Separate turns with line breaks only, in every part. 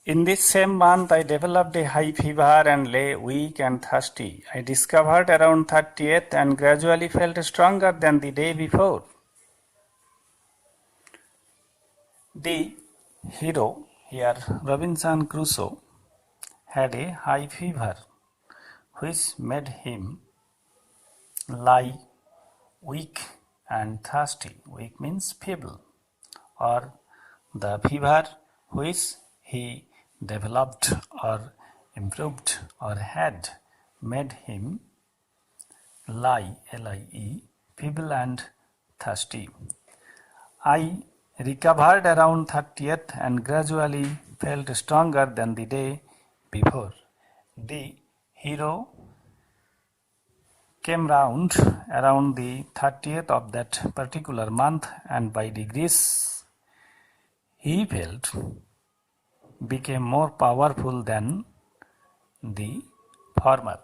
In this same month, I developed a high fever and lay weak and thirsty. I discovered around 30th and gradually felt stronger than the day before. The hero here, Robinson Crusoe, had a high fever which made him lie weak and thirsty. Weak means feeble, or the fever which he developed or improved or had made him lie, L-I-E, feeble and thirsty. I recovered around 30th and gradually felt stronger than the day before. The hero came round around the 30th of that particular month, and by degrees he felt became more powerful than the former,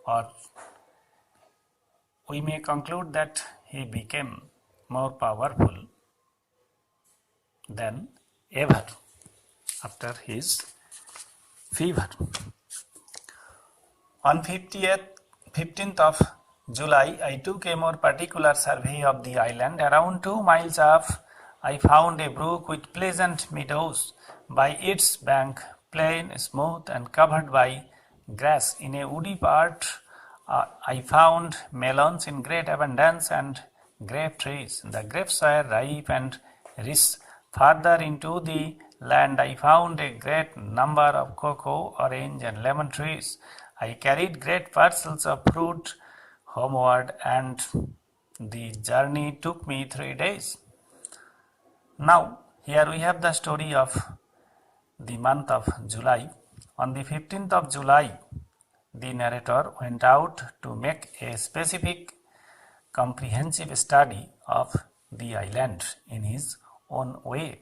or we may conclude that he became more powerful than ever after his fever. On 15th of July, I took a more particular survey of the island. Around 2 miles off, I found a brook with pleasant meadows by its bank, plain, smooth, and covered by grass. In a woody part, I found melons in great abundance and grape trees. The grapes were ripe and rich. Farther into the land, I found a great number of cocoa, orange, and lemon trees. I carried great parcels of fruit homeward, and the journey took me 3 days. Now, here we have the story of the month of July. On the 15th of July, the narrator went out to make a specific, comprehensive study of the island in his own way.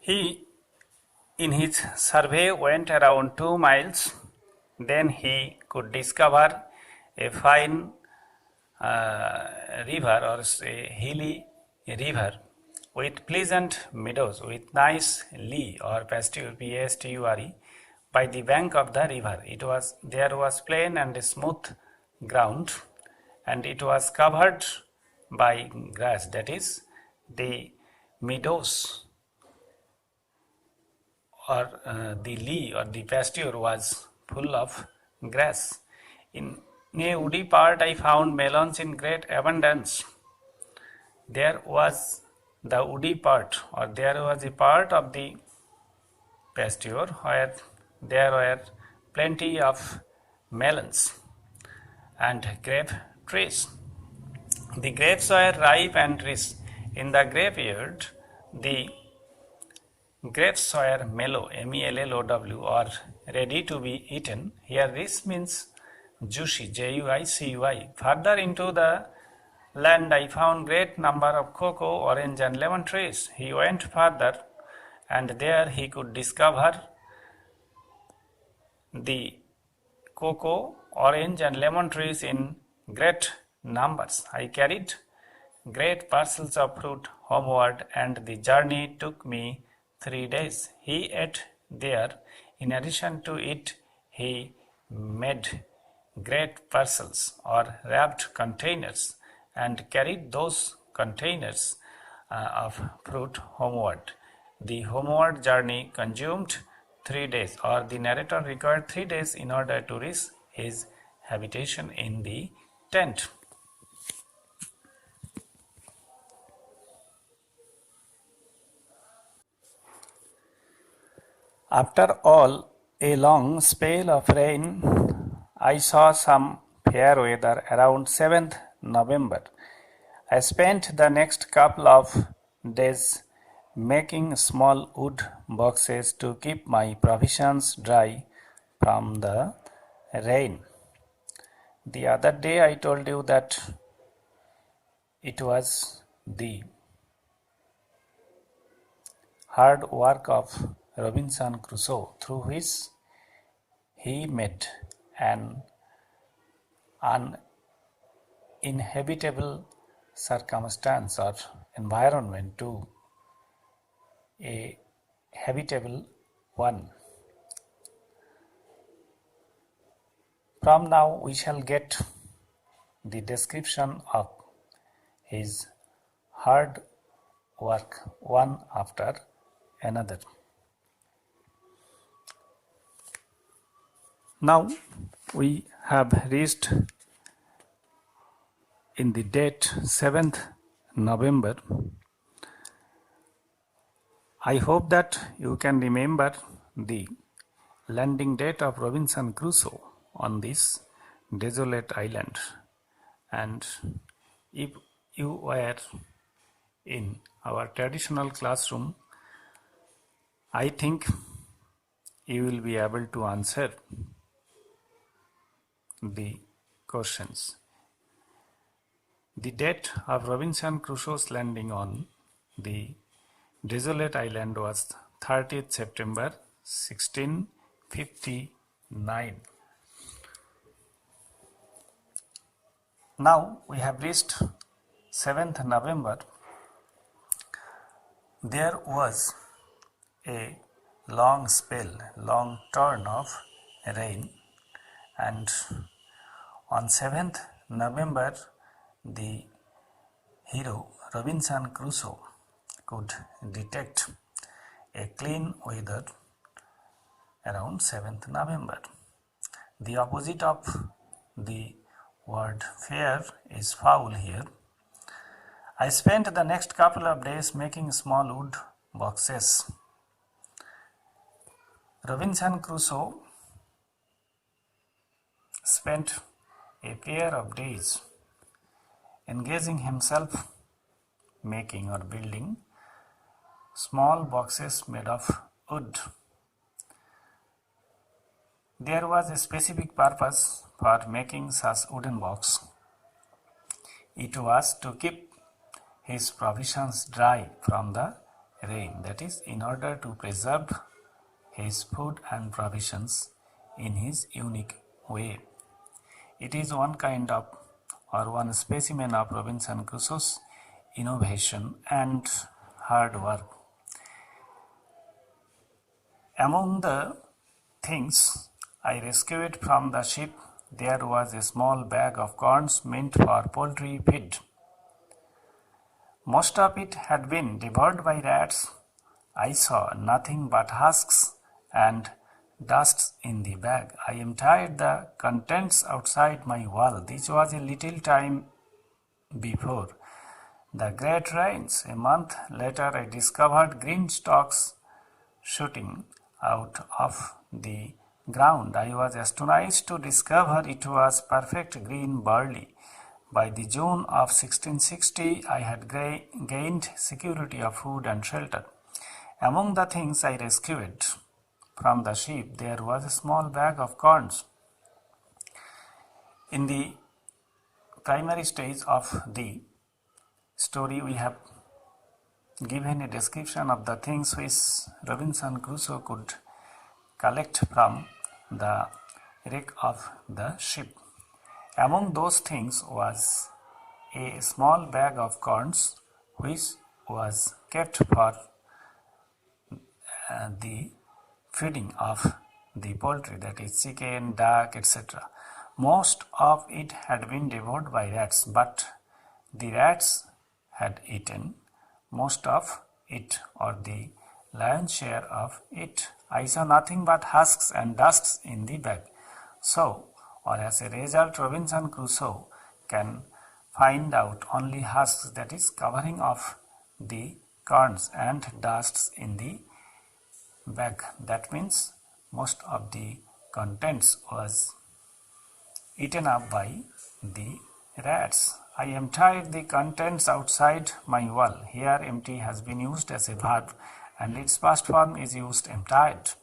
He, in his survey, went around 2 miles. Then he could discover a fine river, or a hilly river with pleasant meadows, with nice lee or pasture, P-A-S-T-U-R-E, by the bank of the river. There was plain and smooth ground, and it was covered by grass. That is, the meadows or the lee or the pasture was full of grass. In a woody part, I found melons in great abundance. There was the woody part, or there was a part of the pasture where there were plenty of melons and grape trees. The grapes were ripe and rich. In the grapeyard, the grapes were mellow, M-E-L-L-O-W, or ready to be eaten. Here rich means juicy, J-U-I-C-U-I. Further into the land, I found great number of cocoa, orange, and lemon trees. He went further, and there he could discover the cocoa, orange, and lemon trees in great numbers. I carried great parcels of fruit homeward, and the journey took me 3 days. He ate there. In addition to it, he made great parcels or wrapped containers and carried those containers of fruit homeward. The homeward journey consumed 3 days, or the narrator required 3 days in order to reach his habitation in the tent. After all a long spell of rain, I saw some fair weather around 7th November. I spent the next couple of days making small wood boxes to keep my provisions dry from the rain. The other day I told you that it was the hard work of Robinson Crusoe through which he made an uninhabitable circumstance or environment to a habitable one. From now we shall get the description of his hard work one after another. Now we have reached in the date 7th November. I hope that you can remember the landing date of Robinson Crusoe on this desolate island, and if you were in our traditional classroom, I think you will be able to answer the questions. The date of Robinson Crusoe's landing on the desolate island was 30th September 1659. Now we have reached 7th November. There was a long turn of rain, and on 7th November the hero Robinson Crusoe could detect a clean weather around 7th November. The opposite of the word fair is foul here. I spent the next couple of days making small wood boxes. Robinson Crusoe spent a pair of days engaging himself making or building small boxes made of wood. There was a specific purpose for making such wooden box. It was to keep his provisions dry from the rain, that is, in order to preserve his food and provisions in his unique way. It is one kind of or one specimen of Robinson Crusoe's innovation and hard work. Among the things I rescued from the ship, there was a small bag of corns meant for poultry feed. Most of it had been devoured by rats. I saw nothing but husks and dust in the bag. I emptied the contents outside my wall. This was a little time before the great rains. A month later I discovered green stalks shooting out of the ground. I was astonished to discover it was perfect green barley. By the June of 1660 I had gained security of food and shelter. Among the things I rescued from the ship, there was a small bag of corns. In the primary stage of the story, we have given a description of the things which Robinson Crusoe could collect from the wreck of the ship. Among those things was a small bag of corns which was kept for the feeding of the poultry, that is chicken, duck, etc. Most of it had been devoured by rats, but the rats had eaten most of it, or the lion's share of it. I saw nothing but husks and dusts in the bag. So, or as a result, Robinson Crusoe can find out only husks, that is covering of the corns, and dusts in the bag. That means most of the contents was eaten up by the rats. I emptied the contents outside my wall. Here empty has been used as a verb and its past form is used emptied.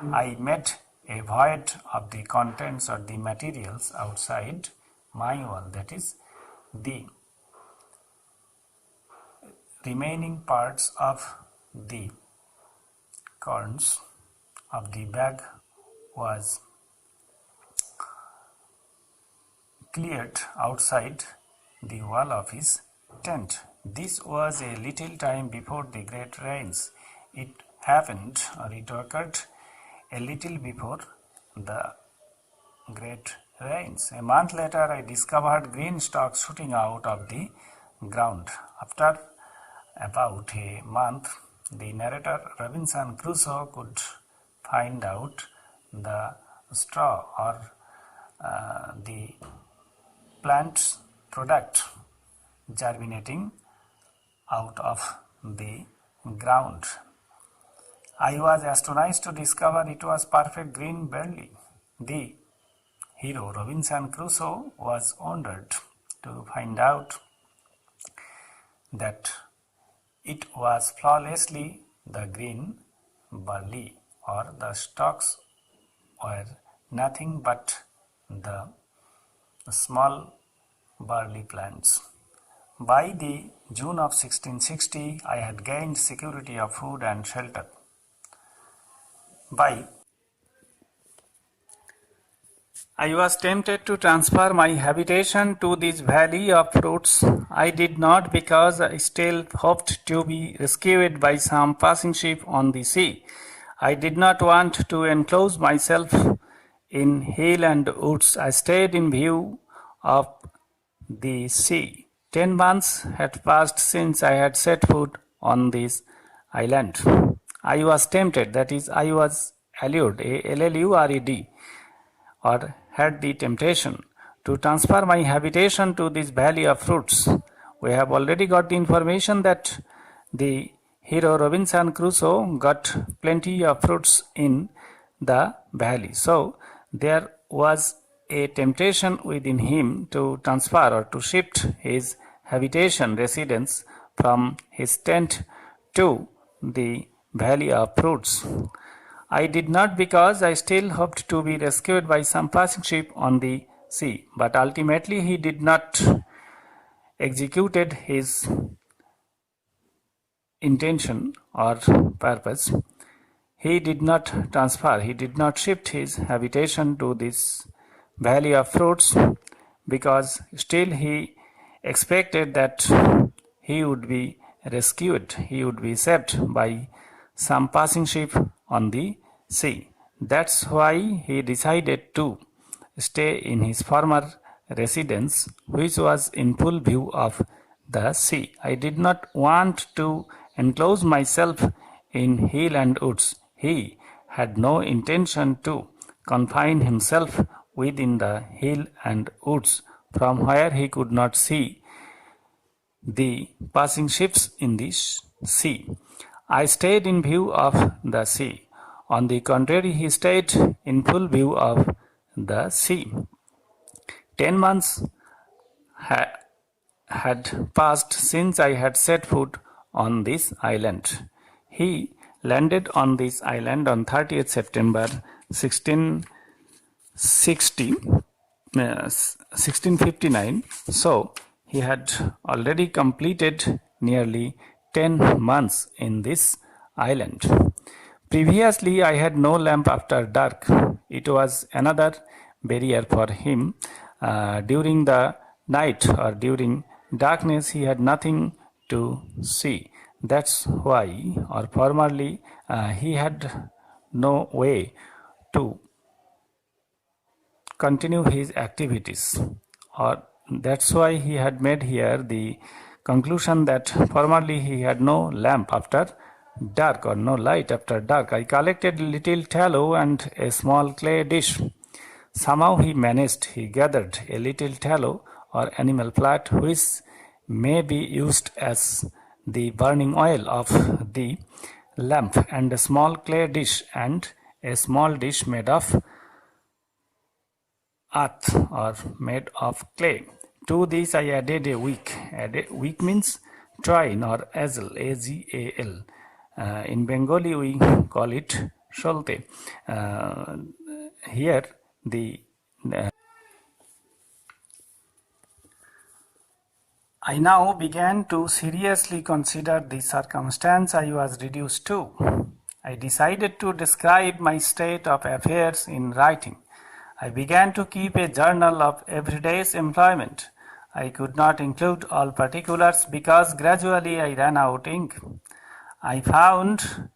I made a void of the contents or the materials outside my wall, that is the remaining parts of the corns of the bag was cleared outside the wall of his tent. This was a little time before the great rains. It happened, or it occurred a little before the great rains. A month later, I discovered green stalks shooting out of the ground. After about a month, the narrator Robinson Crusoe could find out the straw, or the plant's product, germinating out of the ground. I was astonished to discover it was perfect green barley. The hero Robinson Crusoe was wondered to find out that it was flawlessly the green barley, or the stalks were nothing but the small barley plants. By the June of 1660, I had gained security of food and shelter. I was tempted to transfer my habitation to this valley of fruits. I did not, because I still hoped to be rescued by some passing ship on the sea. I did not want to enclose myself in hill and woods. I stayed in view of the sea. 10 months had passed since I had set foot on this island. I was tempted, that is, I was allured, A-L-L-U-R-E-D, or had the temptation to transfer my habitation to this valley of fruits. We have already got the information that the hero Robinson Crusoe got plenty of fruits in the valley. So there was a temptation within him to transfer, or to shift his habitation residence from his tent to the valley of fruits. I did not, because I still hoped to be rescued by some passing ship on the sea. But ultimately he did not executed his intention or purpose. He did not transfer, he did not shift his habitation to this valley of fruits, because still he expected that he would be rescued, he would be saved by some passing ship on the sea. That's why he decided to stay in his former residence, which was in full view of the sea. I did not want to enclose myself in hill and woods. He had no intention to confine himself within the hill and woods, from where he could not see the passing ships in the sea. I stayed in view of the sea. On the contrary, he stayed in full view of the sea. 10 months had passed since I had set foot on this island. He landed on this island on 30th September 1659. So he had already completed nearly 10 months in this island. Previously, I had no lamp after dark. It was another barrier for him. During the night, or during darkness, he had nothing to see. That's why, or formerly, he had no way to continue his activities, or that's why he had made here the conclusion that formerly he had no lamp after dark, or no light after dark. I collected a little tallow and a small clay dish. Somehow he gathered a little tallow, or animal fat, which may be used as the burning oil of the lamp, and a small clay dish, and a small dish made of earth, or made of clay. To this I added a wick. Wick means twine, or azal, A-Z-A-L. In Bengali we call it sholte. Here the I now began to seriously consider the circumstance I was reduced to. I decided to describe my state of affairs in writing. I began to keep a journal of everyday's employment. I could not include all particulars, because gradually I ran out ink. I found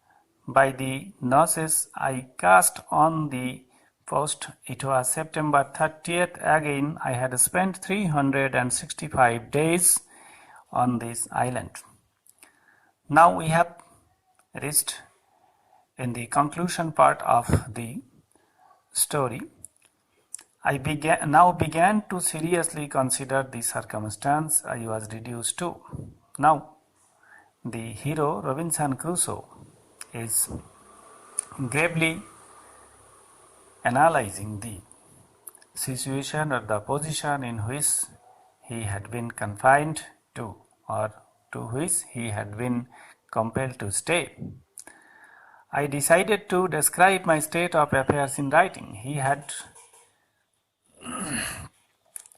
by the nurses I cast on the post. It was September 30th. Again, I had spent 365 days on this island. Now we have reached in the conclusion part of the story. I now began to seriously consider the circumstance I was reduced to. Now, the hero Robinson Crusoe is gravely analyzing the situation or the position in which he had been confined to, or to which he had been compelled to stay. I decided to describe my state of affairs in writing. He had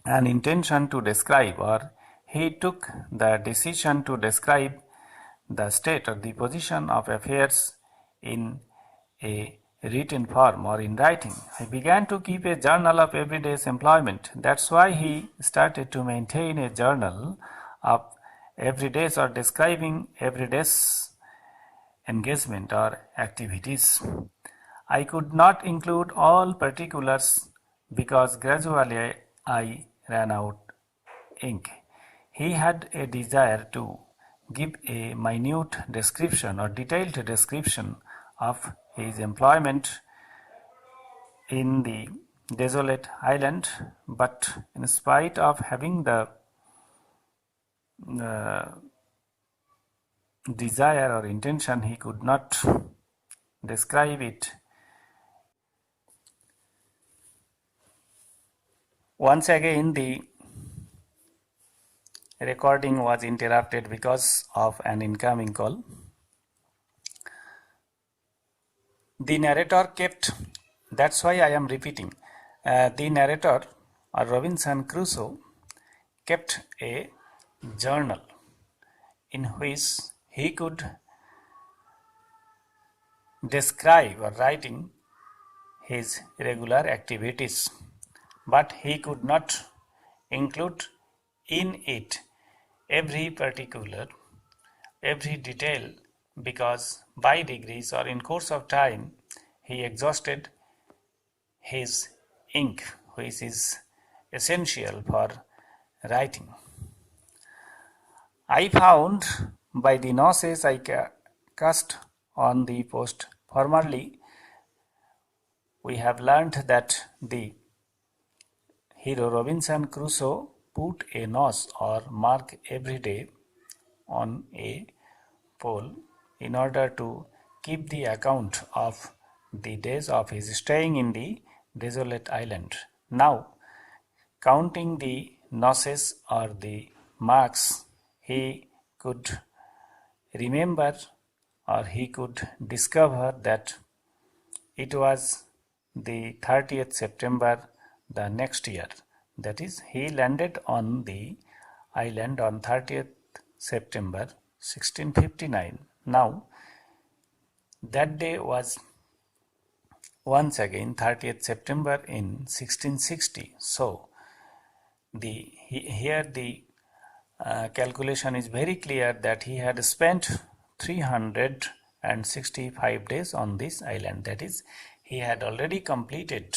an intention to describe, or he took the decision to describe the state or the position of affairs in a written form or in writing. I began to keep a journal of everyday's employment. That's why he started to maintain a journal of everyday's or describing everyday's engagement or activities. I could not include all particulars because gradually I ran out ink. He had a desire to give a minute description or detailed description of his employment in the desolate island, but in spite of having the desire or intention, he could not describe it. Once again, the recording was interrupted because of an incoming call. The narrator kept, that's why I am repeating, the narrator or Robinson Crusoe kept a journal in which he could describe or writing his regular activities, but he could not include in it every particular, every detail, because by degrees or in course of time he exhausted his ink, which is essential for writing. I found by the nurses I cast on the post. Formerly, we have learned that the hero Robinson Crusoe put a nose or mark every day on a pole in order to keep the account of the days of his staying in the desolate island. Now, counting the noses or the marks, he could remember or he could discover that it was the 30th September the next year. That is, he landed on the island on 30th September 1659. Now, that day was once again 30th September in 1660. So, here the calculation is very clear that he had spent 365 days on this island. That is, he had already completed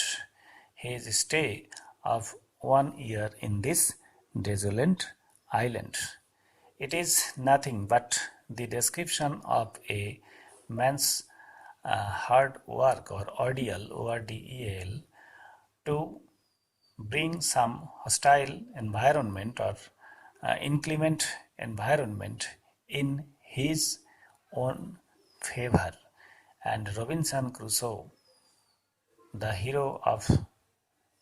his stay of 1 year in this desolate island. It is nothing but the description of a man's hard work or ordeal, ORDEAL, to bring some hostile environment or inclement environment in his own favor. And Robinson Crusoe, the hero of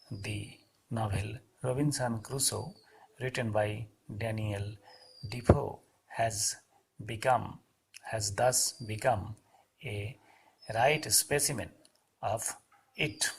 the novel Robinson Crusoe, written by Daniel Defoe, has thus become a right specimen of it.